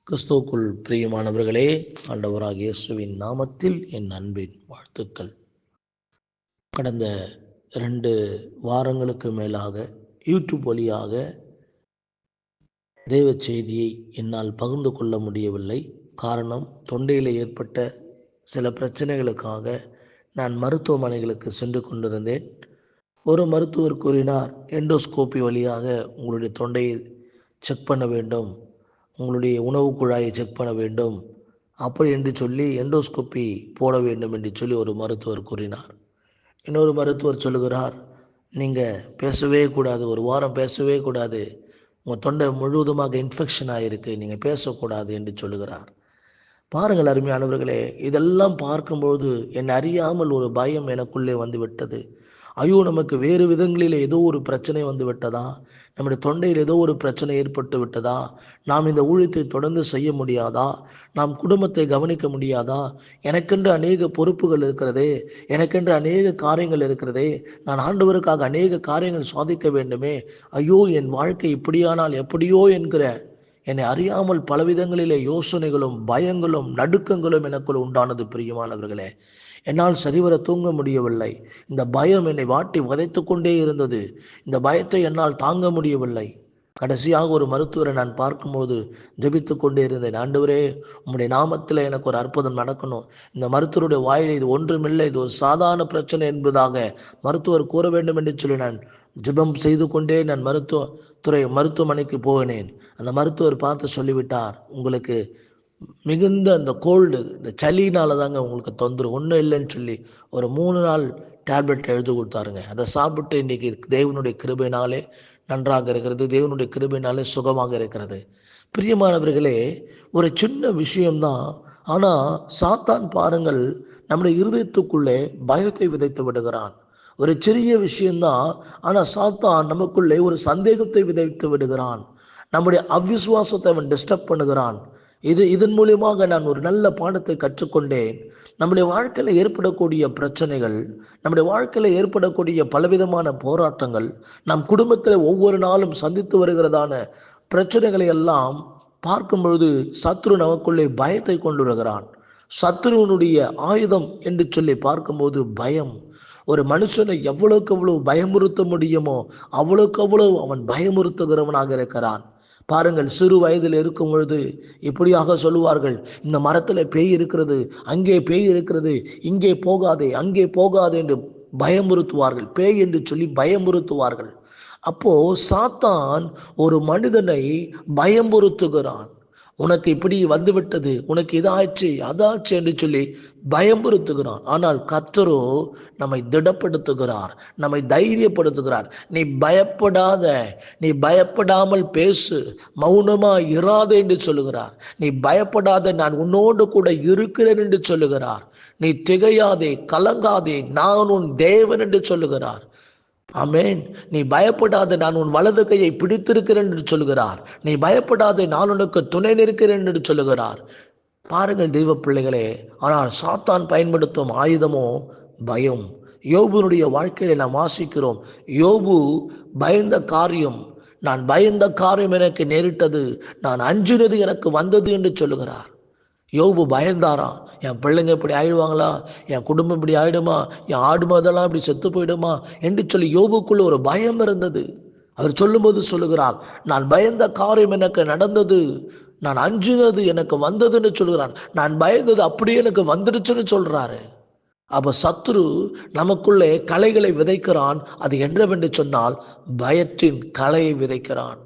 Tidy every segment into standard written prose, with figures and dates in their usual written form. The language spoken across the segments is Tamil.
கிறிஸ்துவுக்குள் பிரியமானவர்களே, ஆண்டவராகிய இயேசுவின் நாமத்தில் என் அன்பின் வாழ்த்துக்கள். கடந்த 2 வாரங்களுக்கு மேலாக யூடியூப் வழியாக தேவ செய்தியை என்னால் பகிர்ந்து கொள்ள முடியவில்லை. காரணம், தொண்டையில் ஏற்பட்ட சில பிரச்சனைகளுக்காக நான் மருத்துவமனைகளுக்கு சென்று கொண்டிருந்தேன். ஒரு மருத்துவர் கூறினார், எண்டோஸ்கோபி வழியாக உங்களுடைய தொண்டையை செக் பண்ண வேண்டும், உங்களுடைய உணவு குழாயை செக் பண்ண வேண்டும், அப்படி என்று சொல்லி எண்டோஸ்கோப்பி போட வேண்டும் என்று சொல்லி ஒரு மருத்துவர் கூறினார். இன்னொரு மருத்துவர் சொல்லுகிறார், நீங்கள் பேசவே கூடாது, ஒரு வாரம் பேசவே கூடாது, உங்கள் தொண்டை முழுவதுமாக இன்ஃபெக்ஷன் ஆகிருக்கு, நீங்கள் பேசக்கூடாது என்று சொல்லுகிறார். பாருங்கள் அருமையானவர்களே, இதெல்லாம் பார்க்கும்போது என்னை அறியாமல் ஒரு பயம் எனக்குள்ளே வந்து விட்டது. ஐயோ, நமக்கு வேறு விதங்களில் ஏதோ ஒரு பிரச்சனை வந்து விட்டதா, நம்முடைய தொண்டையில் ஏதோ ஒரு பிரச்சனை ஏற்பட்டு விட்டதா, நாம் இந்த ஊழியத்தை தொடர்ந்து செய்ய முடியாதா, நாம் குடும்பத்தை கவனிக்க முடியாதா, எனக்கென்று அநேக பொறுப்புகள் இருக்கிறதே, எனக்கென்று அநேக காரியங்கள் இருக்கிறதே, நான் ஆண்டவருக்காக அநேக காரியங்கள் சாதிக்க வேண்டுமே, ஐயோ என் வாழ்க்கை இப்படியானால் எப்படியோ என்கிற என்னை அறியாமல் பலவிதங்களிலே யோசனைகளும் பயங்களும் நடுக்கங்களும் எனக்குள் உண்டானது. பிரியமானவர்களே, என்னால் சரிவர தூங்க முடியவில்லை. இந்த பயம் என்னை வாட்டி வதைத்து கொண்டே இருந்தது. இந்த பயத்தை என்னால் தாங்க முடியவில்லை. கடைசியாக ஒரு மருத்துவரை நான் பார்க்கும்போது ஜெபித்து கொண்டே இருந்தேன். ஆண்டவரே, உம்முடைய நாமத்தில் எனக்கு ஒரு அற்புதம் நடக்கணும். இந்த மருத்துவருடைய வாயில் இது ஒன்றுமில்லை, இது ஒரு சாதாரண பிரச்சனை என்பதாக மருத்துவர் கூற வேண்டும் என்று சொல்லி நான் ஜெபம் செய்து கொண்டே நான் மருத்துவமனைக்கு போனேன். அந்த மருத்துவர் பார்த்து சொல்லிவிட்டார், உங்களுக்கு மிகுந்த அந்த கோல்டு, இந்த சளினால தாங்க உங்களுக்கு தொந்தரவு, ஒன்றும் இல்லைன்னு சொல்லி ஒரு 3 நாள் டேப்லெட் எழுதி கொடுத்தாருங்க. அதை சாப்பிட்டு இன்றைக்கி தேவனுடைய கிருபையினாலே நன்றாக இருக்கிறது, தேவனுடைய கிருபையினாலே சுகமாக இருக்கிறது. பிரியமானவர்களே, ஒரு சின்ன விஷயம்தான், ஆனால் சாத்தான் பாருங்கள், நம்முடைய இருதயத்துக்குள்ளே பயத்தை விதைத்து விடுகிறான். ஒரு சிறிய விஷயம்தான், ஆனால் சாத்தான் நமக்குள்ளே ஒரு சந்தேகத்தை விதைத்து விடுகிறான். நம்முடைய அவ்விசுவாசத்தை அவன் டிஸ்டர்ப் பண்ணுகிறான். இதன் மூலியமாக நான் ஒரு நல்ல பாடத்தை கற்றுக்கொண்டேன். நம்முடைய வாழ்க்கையில் ஏற்படக்கூடிய பிரச்சனைகள், நம்முடைய வாழ்க்கையில் ஏற்படக்கூடிய பலவிதமான போராட்டங்கள், நம் குடும்பத்தில் ஒவ்வொரு நாளும் சந்தித்து வருகிறதான பிரச்சனைகளை எல்லாம் பார்க்கும் பொழுது சத்ரு நமக்குள்ளே பயத்தை கொண்டு வருகிறான். சத்ருவனுடைய ஆயுதம் என்று சொல்லி பார்க்கும்போது பயம். ஒரு மனுஷனை எவ்வளவுக்கு எவ்வளவு பயமுறுத்த முடியுமோ அவ்வளவுக்கு அவ்வளவு அவன் பயமுறுத்துகிறவனாக இருக்கிறான். பாருங்கள், சிறு வயதில் இருக்கும் பொழுது இப்படியாக சொல்லுவார்கள், இந்த மரத்தில் பேய் இருக்கிறது, அங்கே பேய் இருக்கிறது, இங்கே போகாதே, அங்கே போகாதே என்று பயமுறுத்துவார்கள். பேய் என்று சொல்லி பயமுறுத்துவார்கள். அப்போ சாத்தான் ஒரு மனிதனை பயமுறுத்துகிறான். உனக்கு இப்படி வந்துவிட்டது, உனக்கு இதாச்சு அதாச்சு என்று சொல்லி பயமுறுத்துகிறான். ஆனால் கர்த்தரோ நம்மை திடப்படுத்துகிறார், நம்மை தைரியப்படுத்துகிறார். நீ பயப்படாத, நீ பயப்படாமல் பேசு, மௌனமா இராதே என்று சொல்லுகிறார். நீ பயப்படாத, நான் உன்னோடு கூட இருக்கிறேன் என்று சொல்லுகிறார். நீ திகையாதே, கலங்காதே, நான் உன் தேவன் என்று சொல்லுகிறார். ஆமென். நீ பயப்படாத, நான் உன் வலது கையை பிடித்திருக்கிறேன் என்று சொல்கிறார். நீ பயப்படாத, நான் உனக்கு துணை நிற்கிறேன் என்று சொல்லுகிறார். பாருங்கள் தெய்வ பிள்ளைகளே, ஆனால் சாத்தான் பயன்படுத்தும் ஆயுதமோ பயம். யோபுனுடைய வாழ்க்கையில நாம் வாசிக்கிறோம், யோபு பயந்த காரியம், நான் பயந்த காரியம் எனக்கு நேரிட்டது, நான் அஞ்சினது எனக்கு வந்தது என்று சொல்லுகிறார். யோபு பயந்தாராம், என் பிள்ளைங்க இப்படி ஆயிடுவாங்களா, என் குடும்பம் இப்படி ஆயிடுமா, என் ஆடு மாதெல்லாம் இப்படி செத்து போயிடுமா என்று சொல்லி யோபுக்குள்ள ஒரு பயம் இருந்தது. அவர் சொல்லும்போது சொல்லுகிறார், நான் பயந்த காரியம் எனக்கு நடந்தது, நான் அஞ்சினது எனக்கு வந்ததுன்னு சொல்கிறான். நான் பயந்தது அப்படியே எனக்கு வந்துடுச்சுன்னு சொல்றாரு. அப்ப சத்துரு நமக்குள்ளே களைகளை விதைக்கிறான். அது என்னவென்று சொன்னால் பயத்தின் களையை விதைக்கிறான்.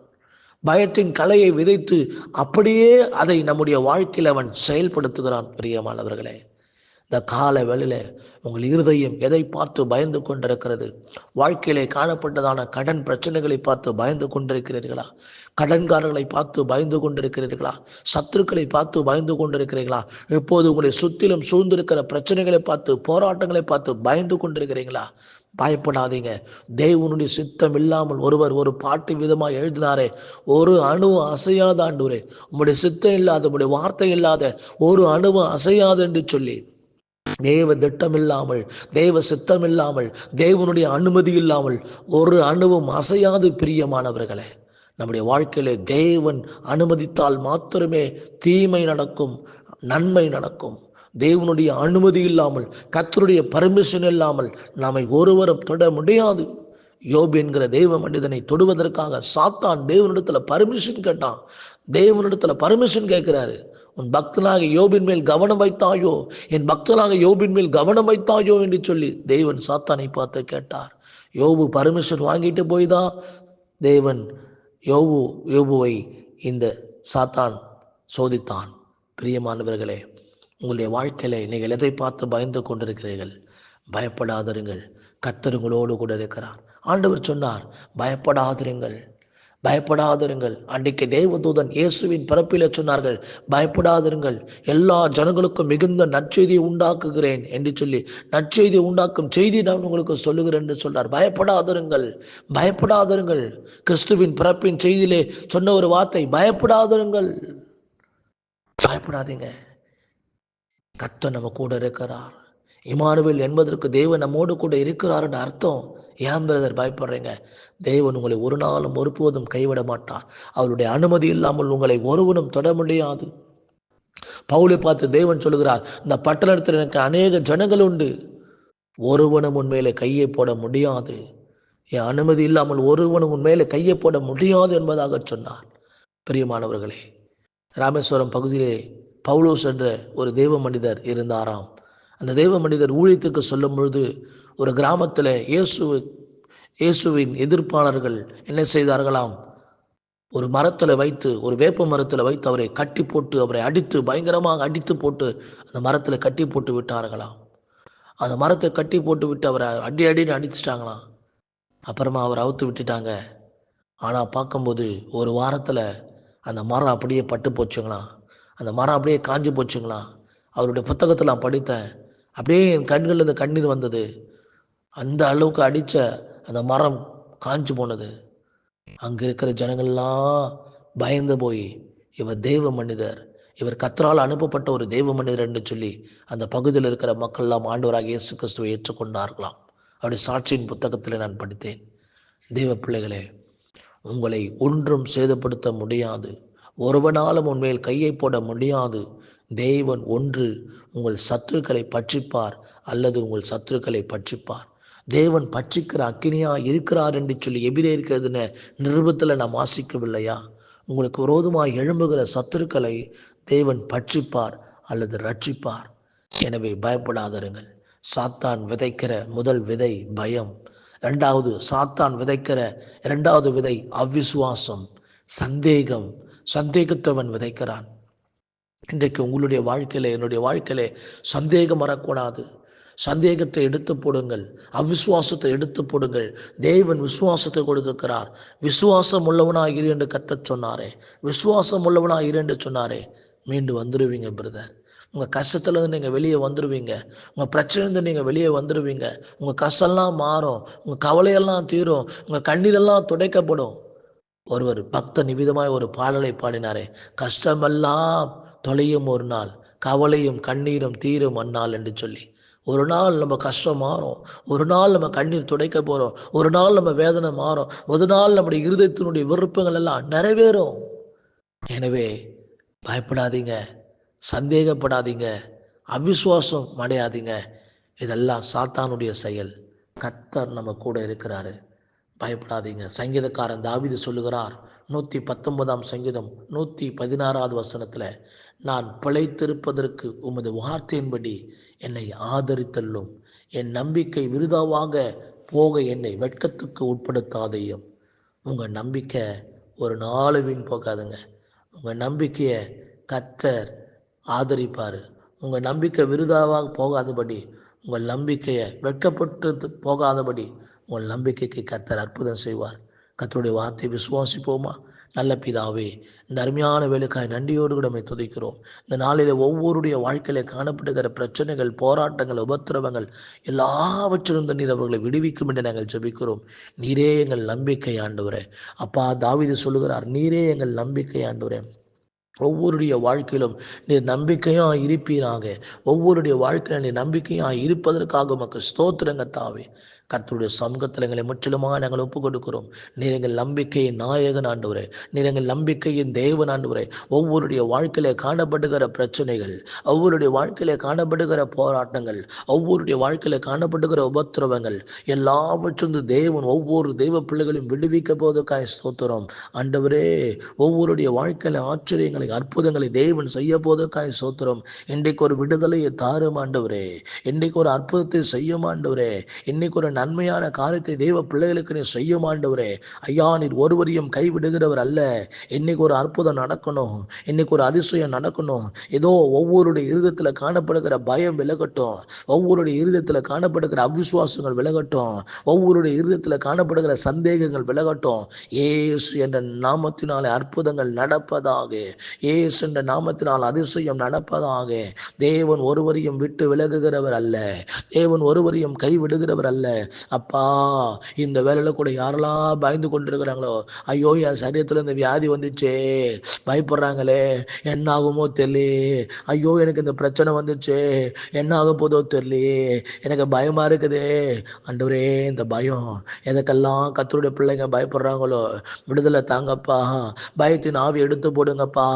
பயத்தின் களையை விதைத்து அப்படியே அதை நம்முடைய வாழ்க்கையில் அவன் செயல்படுத்துகிறான். பிரியமானவர்களே, இந்த கால வேளையில உங்கள் இருதயம் எதை பார்த்து பயந்து கொண்டிருக்கிறது? வாழ்க்கையிலே காணப்பட்டதான கடன் பிரச்சனைகளை பார்த்து பயந்து கொண்டிருக்கிறீர்களா? கடன்காரர்களை பார்த்து பயந்து கொண்டிருக்கிறீர்களா? சத்துருக்களை பார்த்து பயந்து கொண்டிருக்கிறீர்களா? இப்போது உங்களை சுற்றிலும் சூழ்ந்திருக்கிற பிரச்சனைகளை பார்த்து, போராட்டங்களை பார்த்து பயந்து கொண்டிருக்கிறீங்களா? பயப்படாதீங்க. தேவனுடைய சித்தம் இல்லாமல் ஒருவர் ஒரு பாட்டு விதமாக எழுதினாரே, ஒரு அணுவு அசையாத ஆண்டவரே, உம்முடைய சித்தம் இல்லாத, உம்முடைய வார்த்தை இல்லாத ஒரு அணுவு அசையாது என்று சொல்லி, தேவ திட்டம் இல்லாமல், தேவ சித்தம் இல்லாமல், தேவனுடைய அனுமதி இல்லாமல் ஒரு அணுவும் அசையாது. பிரியமானவர்களே, நம்முடைய வாழ்க்கையிலே தேவன் அனுமதித்தால் மாத்திரமே தீமை நடக்கும், நன்மை நடக்கும். தேவனுடைய அனுமதி இல்லாமல், கர்த்தருடைய பர்மிஷன் இல்லாமல் நம்மை ஒருவரும் தொட முடியாது. யோபு என்கிற தேவ மனிதனை தொடுவதற்காக சாத்தான் தேவனிடத்துல பர்மிஷன் கேட்டான். தேவனிடத்துல பர்மிஷன் கேட்கிறாரு. உன் பக்தனாக யோபின் மேல் கவனம் வைத்தாயோ, என் பக்தனாக யோபின் மேல் கவனம் வைத்தாயோ என்று சொல்லி தேவன் சாத்தானை பார்த்து கேட்டார். யோபு பர்மிஷன் வாங்கிட்டு போய்தான் தேவன் யோபுவை இந்த சாத்தான் சோதித்தான். பிரியமானவர்களே, உங்களுடைய வாழ்க்கையில நீங்கள் எதை பார்த்து பயந்து கொண்டிருக்கிறீர்கள்? பயப்படாதிருங்கள், கர்த்தர் உங்களோடு கூட இருக்கிறார். ஆண்டவர் சொன்னார், பயப்படாதிருங்கள், பயப்படாதிருங்கள். அன்றைக்கு தேவதூதன் இயேசுவின் பிறப்பிலே சொன்னார்கள், பயப்படாதிருங்கள், எல்லா ஜனங்களுக்கும் மிகுந்த நற்செய்தியை உண்டாக்குகிறேன் என்று சொல்லி, நற்செய்தியை உண்டாக்கும் செய்தி நான் உங்களுக்கு சொல்லுகிறேன் என்று சொல்றார். பயப்படாதிருங்கள், பயப்படாதிருங்கள். கிறிஸ்துவின் பிறப்பின் செய்தியிலே சொன்ன ஒரு வார்த்தை, பயப்படாதிருங்கள், பயப்படாதீங்க. கர்த்தர் நம்ம கூட இருக்கிறார். இம்மானுவேல் என்பதற்கு தேவன் நம்மோடு கூட இருக்கிறார்னு அர்த்தம். ஏன் பிரதர் பயப்படுறீங்க? தேவன் உங்களை ஒரு நாளும் ஒருபோதும் கைவிட மாட்டார். அவருடைய அனுமதி இல்லாமல் உங்களை ஒருவனும் தொட முடியாது. பவுலை பார்த்து தேவன் சொல்லுகிறார், இந்த பட்டணத்தில் எனக்கு அநேக ஜனங்கள் உண்டு, ஒருவனும் உன்மேலே கையை போட முடியாது. என் அனுமதி இல்லாமல் ஒருவனும் உன்மேலே கையை போட முடியாது என்பதாக சொன்னார். பிரியமானவர்களே, ராமேஸ்வரம் பகுதியிலே பவுலோஸ் என்ற ஒரு தேவ மனிதர் இருந்தாராம். அந்த தேவ மனிதர் ஊழியத்துக்கு சொல்லும் பொழுது ஒரு கிராமத்தில் இயேசுவின் எதிர்ப்பாளர்கள் என்ன செய்தார்களாம்? ஒரு மரத்தில் வைத்து, ஒரு வேப்ப மரத்தில் வைத்து அவரை கட்டி போட்டு, அவரை அடித்து, பயங்கரமாக அடித்து போட்டு அந்த மரத்தில் கட்டி போட்டு விட்டார்களாம். அந்த மரத்தை கட்டி போட்டு விட்டு அவரை அடின்னு அடிச்சிட்டாங்களாம். அப்புறமா அவர் அவுத்து விட்டுட்டாங்க. ஆனால் பார்க்கும்போது ஒரு வாரத்தில் அந்த மரம் அப்படியே பட்டு போச்சுங்களாம். அந்த மரம் அப்படியே காஞ்சி போச்சுங்களாம். அவருடைய புத்தகத்தில் நான் படித்தேன். அப்படியே என் கண்களில் இந்த கண்ணீர் வந்தது. அந்த அளவுக்கு அடித்த அந்த மரம் காஞ்சு போனது. அங்கே இருக்கிற ஜனங்கள்லாம் பயந்து போய், இவர் தெய்வ மனிதர், இவர் கர்த்தரால் அனுப்பப்பட்ட ஒரு தெய்வ மனிதர் என்று சொல்லி அந்த பகுதியில் இருக்கிற மக்கள்லாம் ஆண்டவராக இயேசு கிறிஸ்துவை ஏற்றுக்கொண்டார்களாம். அவருடைய சாட்சியின் புத்தகத்தில் நான் படித்தேன். தெய்வ பிள்ளைகளே, உங்களை ஒன்றும் சேதப்படுத்த முடியாது. ஒருவனாலும் உண்மையில் கையை போட முடியாது. தேவன் ஒன்று உங்கள் சத்துருக்களை பட்சிப்பார், அல்லது உங்கள் சத்துருக்களை பட்சிப்பார். தேவன் பட்சிக்கிற அக்கினியா இருக்கிறார் என்று சொல்லி எபிரேயர்களின் நிருபத்தில் நாம் வாசிக்கவில்லையா? உங்களுக்கு விரோதமாக எழும்புகிற சத்துருக்களை தேவன் பட்சிப்பார் அல்லது ரட்சிப்பார். எனவே பயப்படாதிருங்கள். சாத்தான் விதைக்கிற முதல் விதை பயம். இரண்டாவது, சாத்தான் விதைக்கிற இரண்டாவது விதை அவிசுவாசம், சந்தேகம். சந்தேகத்தவன் விதைக்கிறான். இன்றைக்கு உங்களுடைய வாழ்க்கையில, என்னுடைய வாழ்க்கையில சந்தேகம் வரக்கூடாது. சந்தேகத்தை எடுத்து போடுங்கள், அவிசுவாசத்தை எடுத்து போடுங்கள். தேவன் விசுவாசத்தை கொடுத்திருக்கிறார். விசுவாசம் உள்ளவனாக இரு என்று கர்த்தர் சொன்னாரே, விசுவாசம் உள்ளவனாக இரு என்று சொன்னாரே, மீண்டு வந்துடுவீங்க பிரதர். உங்கள் கஷ்டத்துலேருந்து நீங்கள் வெளியே வந்துடுவீங்க. உங்கள் பிரச்சனைலேருந்து நீங்கள் வெளியே வந்துடுவீங்க. உங்கள் கஷ்டம்லாம் மாறும், உங்கள் கவலையெல்லாம் தீரும், உங்கள் கண்ணீரெல்லாம் துடைக்கப்படும். ஒருவர் பக்த நிமிதமாய் ஒரு பாடலை பாடினாரே, கஷ்டமெல்லாம் தொலையும் ஒரு நாள், கவலையும் கண்ணீரும் தீரும் அந்நாள் என்று சொல்லி. ஒரு நாள் நம்ம கஷ்டம் மாறும், ஒரு நாள் நம்ம கண்ணீர் துடைக்க போகிறோம், ஒரு நாள் நம்ம வேதனை மாறும், ஒரு நாள் நம்முடைய இருதயத்தினுடைய விருப்பங்கள் எல்லாம் நிறைவேறும். எனவே பயப்படாதீங்க, சந்தேகப்படாதீங்க, அவிசுவாசம் அடையாதீங்க. இதெல்லாம் சாத்தானுடைய செயல். கர்த்தர் நம்ம கூட இருக்கிறாரு. பயப்படாதீங்க. சங்கீதக்காரன் தாவீது சொல்லுகிறார், 119ஆம் சங்கீதம் 116வது வசனத்தில், நான் பிழைத்திருப்பதற்கு உமது வார்த்தையின்படி என்னை ஆதரித்தள்ளும், என் நம்பிக்கை விருதாவாக போக என்னை வெட்கத்துக்கு உட்படுத்தாதையும். உங்கள் நம்பிக்கை ஒரு நாள் வீண் போகாதுங்க. உங்கள் நம்பிக்கையை கர்த்தர் ஆதரிப்பார். உங்கள் நம்பிக்கை விருதாவாக போகாதபடி, உங்கள் நம்பிக்கையை வெட்கப்பட்டு போகாதபடி உங்கள் நம்பிக்கைக்கு கர்த்தர் அற்புதம் செய்வார். கர்த்தருடைய வார்த்தை விசுவாசிப்போமா? நல்ல பிதாவே, இந்த அருமையான வேலைக்காய் நன்றியோடு கூட நம்மை துதிக்கிறோம். இந்த நாளில் ஒவ்வொருடைய வாழ்க்கையில காணப்படுகிற பிரச்சனைகள், போராட்டங்கள், உபத்திரவங்கள் எல்லாவற்றிலிருந்து நீர் அவர்களை விடுவிக்கும் என்று நாங்கள் ஜெபிக்கிறோம். நீரே எங்கள் நம்பிக்கை ஆண்டவரே. அப்பா, தாவீது சொல்லுகிறார், நீரே எங்கள் நம்பிக்கை ஆண்டவரே. ஒவ்வொருடைய வாழ்க்கையிலும் நீர் நம்பிக்கையாக இருப்பீராக. ஒவ்வொருடைய வாழ்க்கையில் நீர் நம்பிக்கையாக இருப்பதற்காக உமக்கு ஸ்தோத்திரங்க தாவே. கர்த்தருடைய சமூகத்தில் எங்களை முற்றிலுமாக நாங்கள் ஒப்புக் கொடுக்கிறோம். நீர் எங்கள் நம்பிக்கையின் நாயகன் ஆண்டவரே, நீர் எங்கள் நம்பிக்கையின் தேவன் ஆண்டவரே. ஒவ்வொருடைய வாழ்க்கையிலே காணப்படுகிற பிரச்சனைகள், ஒவ்வொருடைய வாழ்க்கையிலே காணப்படுகிற போராட்டங்கள், ஒவ்வொருடைய வாழ்க்கையிலே காணப்படுகிற உபத்திரவங்கள் எல்லாவற்றும் தேவன் ஒவ்வொரு தெய்வ பிள்ளைகளையும் விடுவிக்க போவதற்காக ஸ்தோத்திரம் ஆண்டவரே. ஒவ்வொருடைய வாழ்க்கையில ஆச்சரியங்களை அற்புதங்களை தேவன் செய்ய போவதற்காக ஸ்தோத்திரம். இன்றைக்கு ஒரு விடுதலையை தாரும் ஆண்டவரே, இன்றைக்கு ஒரு அற்புதத்தை செய்யும் ஆண்டவரே, இன்னைக்கு ஒரு நன்மையான காரியத்தை தெய்வ பிள்ளைகளுக்கு நீர் செய்யும் ஆண்டவரே. ஐயா, நீர் ஒருவரையும் கைவிடுகிறவர் அல்ல. இன்னைக்கு ஒரு அற்புதம் நடக்கணும், இன்னைக்கு ஒரு அதிசயம் நடக்கணும். ஏதோ ஒவ்வொருடைய இருதயத்துல காணப்படுகிற பயம் விலகட்டும், ஒவ்வொருடைய இருதயத்துல காணப்படுகிற அவிசுவாசங்கள் விலகட்டும், ஒவ்வொருடைய இருதயத்துல காணப்படுகிற சந்தேகங்கள் விலகட்டும். ஏசு என்ற நாமத்தினாலே அற்புதங்கள் நடப்பதாக, ஏசு என்ற நாமத்தினால் அதிசயம் நடப்பதாக. தேவன் ஒருவரையும் விட்டு விலகுகிறவர் அல்ல, தேவன் ஒருவரையும் கைவிடுகிறவர் அல்ல. அப்பா, இந்த வேலையில கூட யாரெல்லாம் பயந்து கொண்டிருக்கிறாங்களோ, ஐயோ என் சரீரத்துல இந்த வியாதி வந்துச்சே, பயப்படுறாங்களே, என்ன ஆகுமோ தெரியலையே, ஐயோ எனக்கு இந்த பிரச்சனை வந்துச்சே, என்ன ஆக போதோ தெரியலையே, எனக்கு பயமா இருக்குதே. ஆண்டவரே, இந்த பயம் எதுக்கெல்லாம் கர்த்தருடைய பிள்ளைங்க பயப்படுறாங்களோ, விடுதலை தாங்கப்பா, பயத்தின் ஆவி எடுத்து போடுங்கப்பா.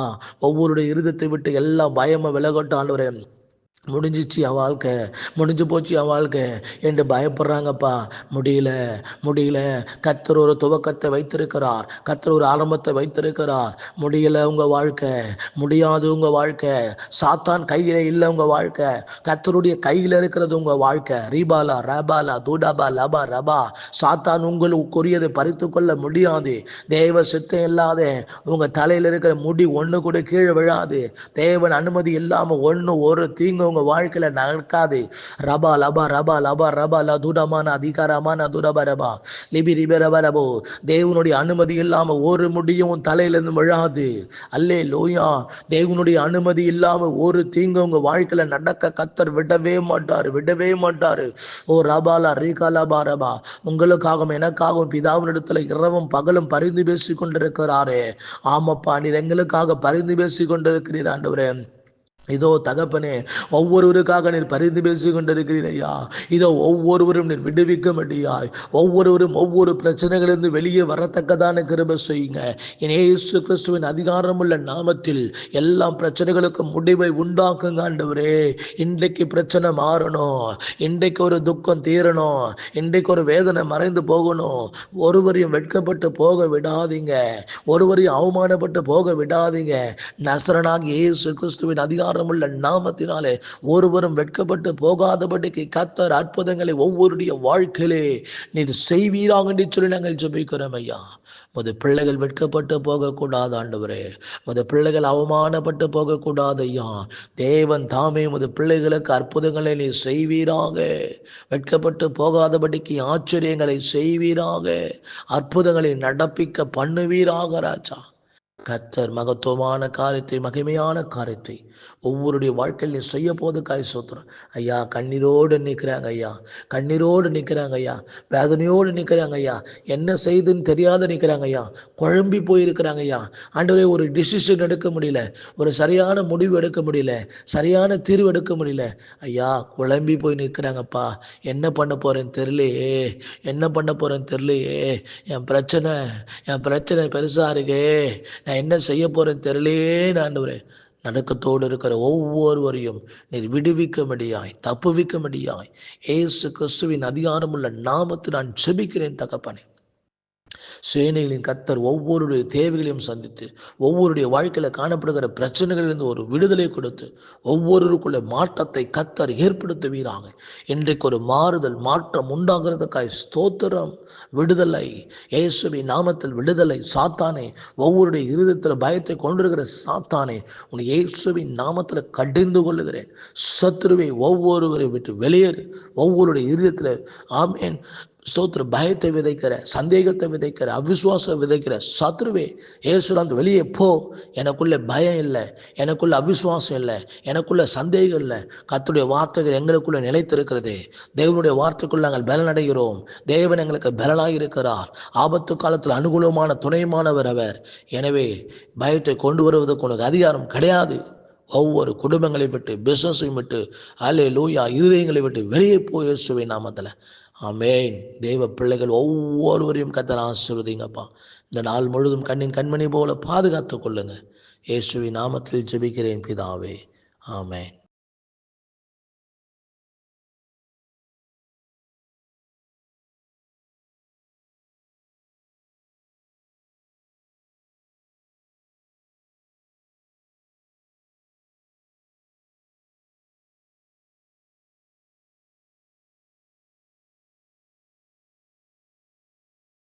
ஒவ்வொருடைய இருதயத்தை விட்டு எல்லா பயமும் விலகட்டும் ஆண்டவரே. முடிஞ்சிச்சு என் வாழ்க்கை, முடிஞ்சு போச்சு என் வாழ்க்கை என்று பயப்படுறாங்கப்பா. முடியல, முடியல. கர்த்தர் ஒரு துவக்கத்தை வைத்திருக்கிறார், கர்த்தர் ஒரு ஆரம்பத்தை வைத்திருக்கிறார். முடியல உங்க வாழ்க்கை, முடியாது உங்க வாழ்க்கை. சாத்தான் கையில இல்லை உங்க வாழ்க்கை, கர்த்தருடைய கையில இருக்கிறது உங்க வாழ்க்கை. ரீபாலா ரபாலா தூடாபா லபா ரபா. சாத்தான் உங்களுக்குரியதை பறித்து கொள்ள முடியாது. தேவ சித்தம் இல்லாத உங்க தலையில இருக்கிற முடி ஒண்ணு கூட கீழே விழாது. தேவன் அனுமதி இல்லாம ஒரு தீங்கு உங்க வாழ்க்கையில நடக்காது. ரபா லபா ரபா லபா ரபா லதுடமான அதிகாரமான துடபா ரபா லிபி ரிப ரபா ரபோ. தேவனுடைய அனுமதி இல்லாம ஒரு முடியும் தலையிலிருந்து விழாது. அல்லே லோயா. தேவனுடைய அனுமதி இல்லாம ஒரு தீங்கு உங்க வாழ்க்கையில நடக்க கர்த்தர் விடவே மாட்டாரு, விடவே மாட்டாரு. ஓ ரபாலா ரீகாலபா ரபா. உங்களுக்காகவும் எனக்காகவும் பிதாவினிடத்துல இரவும் பகலும் பரிந்து பேசி கொண்டிருக்கிறாரே. ஆமாப்பா, நீர் எங்களுக்காக பரிந்து பேசி கொண்டிருக்கிறீர் ஆண்டவரே. இதோ தகப்பனே, ஒவ்வொருவருக்காக நீர் பரிந்து பேசி கொண்டிருக்கிறீர் ஐயா. இதோ ஒவ்வொருவரும் நீர் விடுவிக்க முடியாய், ஒவ்வொருவரும் ஒவ்வொரு பிரச்சனைகளிலிருந்து வெளியே வரத்தக்கதான கிருபை செய்யுங்க. என் இயேசு கிறிஸ்துவின் அதிகாரமுள்ள நாமத்தில் எல்லா பிரச்சனைகளுக்கும் முடிவை உண்டாக்குங்க ஆண்டவரே. இன்றைக்கு பிரச்சனை மாறணும், இன்றைக்கு ஒரு துக்கம் தீரணும், இன்றைக்கு ஒரு வேதனை மறைந்து போகணும். ஒருவரையும் வெட்கப்பட்டு போக விடாதீங்க, ஒருவரையும் அவமானப்பட்டு போக விடாதீங்க. நசரனாகிய இயேசு கிறிஸ்துவின் அதிகாரமுள்ள நாமத்தினாலே ஒருவரும் வெட்கப்பட்டு போகாதபடிக்கு கர்த்தர் அற்புதங்களை ஒவ்வொருடைய வாழ்க்கையிலே நீர் செய்வீராக என்று சொல்லி நாங்கள் ஜெபிக்கிறோம் ஐயா. முத பிள்ளைகள் வெட்கப்பட்டு போகக்கூடாது ஆண்டவரே, முத பிள்ளைகள் அவமானப்பட்டு போகக்கூடாது ஐயா. தேவன் தாமே முத பிள்ளைகளுக்கு அற்புதங்களை நீ செய்வீராக, வெட்கப்பட்டு போகாதபடிக்கு ஆச்சரியங்களை செய்வீராக, அற்புதங்களை நடப்பிக்க பண்ணுவீராக ராஜா. கர்த்தர் மகத்துவமான காரியத்தை, மகிமையான காரியத்தை ஒவ்வொருடைய வாழ்க்கையில் நீ செய்ய போது காய் சோத்துறோம் ஐயா. கண்ணீரோடு நிற்கிறாங்க ஐயா, கண்ணீரோடு நிற்கிறாங்க ஐயா, வேதனையோடு நிற்கிறாங்க ஐயா, என்ன செய்துன்னு தெரியாத நிற்கிறாங்க ஐயா, குழம்பி போயிருக்கிறாங்க ஐயா. ஆண்டவரே, ஒரு டிசிஷன் எடுக்க முடியல, ஒரு சரியான முடிவு எடுக்க முடியல, சரியான தீர்வு எடுக்க முடியல ஐயா. குழம்பி போய் நிற்கிறாங்கப்பா. என்ன பண்ண போறேன்னு தெரியலையே, என்ன பண்ண போறேன்னு தெரியலையே, என் பிரச்சனை பெருசா இருக்கே, நான் என்ன செய்ய போறேன்னு தெரியலையே. ஆண்டவரே, நடுக்கத்தோடு இருக்கிற ஒவ்வொருவரையும் நீர் விடுவிக்கும்படியாய், தப்புவிக்கும்படியாய் இயேசு கிறிஸ்துவின் அதிகாரமுள்ள நாமத்தில் நான் ஜெபிக்கிறேன் தகப்பனே. சேனைகளின் கர்த்தர் ஒவ்வொருடைய தேவைகளையும் சந்தித்து, ஒவ்வொருடைய வாழ்க்கையில காணப்படுகிற பிரச்சனைகளிலிருந்து ஒரு விடுதலை கொடுத்து, ஒவ்வொருவருக்குள்ள மாற்றத்தை கர்த்தர் ஏற்படுத்துவீராக. இன்றைக்கு ஒரு மாறுதல், மாற்றம் உண்டாகிறதுக்காய் ஸ்தோத்திரம். விடுதலை, இயேசுவின் நாமத்தில் விடுதலை. சாத்தானே, ஒவ்வொருடைய இருதயத்தில் பயத்தை கொண்டிருக்கிற சாத்தானே, உன் இயேசுவின் நாமத்தில் கடிந்து கொள்ளுகிறேன். சத்துருவை ஒவ்வொருவரை விட்டு வெளியேறு. ஒவ்வொருடைய இருதயத்தில் ஆமேன் ஸ்தோத்திர பயத்தை விதைக்கிற, சந்தேகத்தை விதைக்கிற, அவிசுவாசம் விதைக்கிற சத்ருவே, ஏசுராந்து வெளியே போ. எனக்குள்ள பயம் இல்லை, எனக்குள்ள அவிசுவாசம் இல்லை, எனக்குள்ள சந்தேகம் இல்லை. கர்த்தருடைய வார்த்தைகள் எங்களுக்குள்ள நிலைத்திருக்கிறது. தேவனுடைய வார்த்தைக்குள்ள நாங்கள் பலனடைகிறோம். தேவன் எங்களுக்கு பலனாக இருக்கிறார். ஆபத்து காலத்தில் அனுகூலமான துணைமானவர் அவர். எனவே பயத்தை கொண்டு வருவதற்கு உனக்கு அதிகாரம் கிடையாது. ஒவ்வொரு குடும்பங்களை விட்டு, பிசினஸையும் விட்டு, அல்லேலூயா, இருதயங்களை விட்டு வெளியே போய் இயேசுவின் நாமத்தில் ஆமென். தேவ பிள்ளைகள் ஒவ்வொருவரையும் கர்த்தர் ஆசீர்வதிங்கப்பா. இந்த நாள் முழுதும் கண்ணின் கண்மணி போல பாதுகாத்துக் கொள்ளுங்க. இயேசுவின் நாமத்தில் ஜெபிக்கிறேன் பிதாவே. ஆமென்.